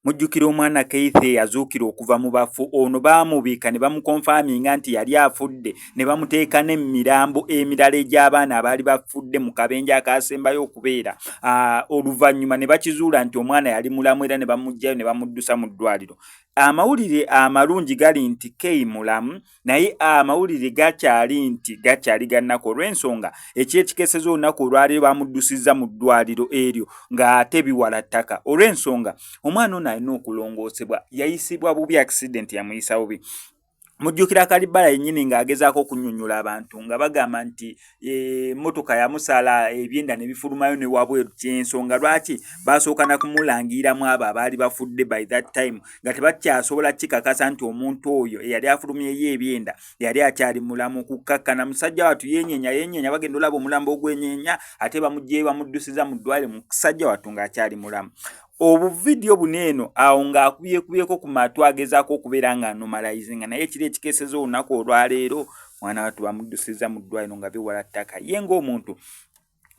mujjukira omwana Keith yazuukira okuva mu bafu ono baamubiika ne bamukonfaaminga nti yali afudde ne bamuteeka n'emirambo emirala egy'abaana abaali bafudde mu kabenje akaasembayo okubeera oluvannyuma ne bakizuula nti omwana yali mulamu era ne bamugjayo ne bamuddusa mu ddwaliro. Amawulire amalungi gali nti Kay mulamu naye amawulire gakyali gannako olw'ensonga ekyekikeseza olunaku olwaleero bamuddusizza mu ddwaliro eryo ng'ate biwala ttaka olw'ensonga omwana ono alina okulongoosebwa yayisibwa bubi accident yamuyisa bubi. Mujjukira Kalibala yennyini ng'agezaako okunnyonnyola abantu nga bagamba nti emmotoka yamusala ebyenda ne bifulumayo ne wabweru ky'ensonga lwaki baasooka na kumulangiramu abo abaali bafudde by that time nga tebakyasobola kikakasa nti omuntu oyo eyali afulumyeyo ebyenda yali akyali mulamu. Kukkakkana musajja wattu yennyenya bagenda olaba omulambo ogwennyenya ate bamugjeyo bamuddusiza mu ddwaliro musajja wattu ng'akyali mulamu. Obuvidiyo buneeno awo ng'akubyekubyeko ku matu agezaako okubeera nga normalizinga naye kiri ekikeseza olunaku olwaleero mwana wattu bamuddusiza mu ddwaliro nga biwala ttaka. Ye ng'omuntu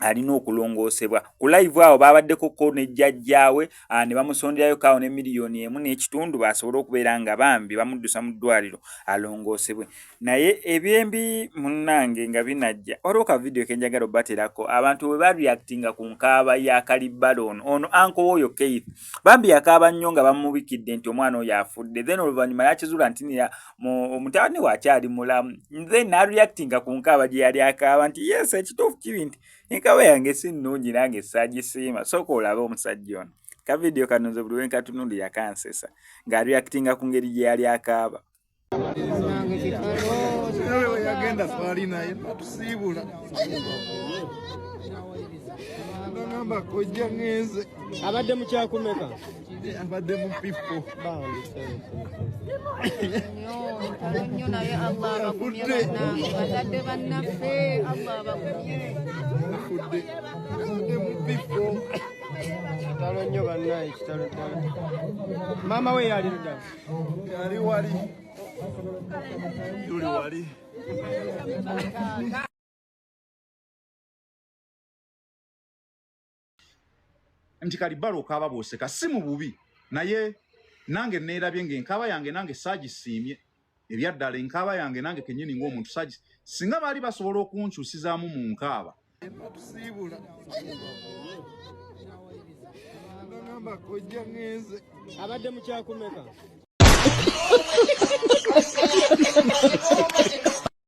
alina okulongoosebwa. Ku live awo baabaddeko ne jjajjaawe ne bamusonderayo kaawo ne $1.5 basobole okubeera nga bambi bamuddusa mu ddwaliro alongoosebwe. Naye ebyembi munnange nga binajja waliwo ka vidiyo ke njagala obbaterako abantu bwe bareactinga ku nkaaba ya Kalibala ono anko oyo Keith bambi yakaaba nnyo nga bamubikidde nti omwana oyo afudde then oluvannyuma yakizuula nti omutabani we akyali mulamu then nareactinga ku nkaaba gye yali akaaba nti yes ekituufu kiri nti enkaaba yange si nnungi nange saagisiima sooka olabe omusajja ono. Ka vidiyo kano nze buli wenkatunuulira kansesa ng'areactinga ku ngeri gye yali akaaba. Yagenda twali naye tusiibula ngamba kojja ngenze abadde mu kyakumeka abadde mu pipo nnyo naye Allah abakumye bannange bazadde bannaffe Allah abakumye abadde mu pipo kitalo nnyo bannaye kitalo maama we yali dda yali wali tuli wali nti Kalibala okaaba bw'oseka si mu bubi naye nange neerabye ng'enkaaba yange nange saagisiimye ebyaddala enkaaba yange nange kennyini ng'omuntu singa baali basobola okunkyusizaamu mu nkaaba tusiibula ngamba kojja ngenze abadde mu kyakumeka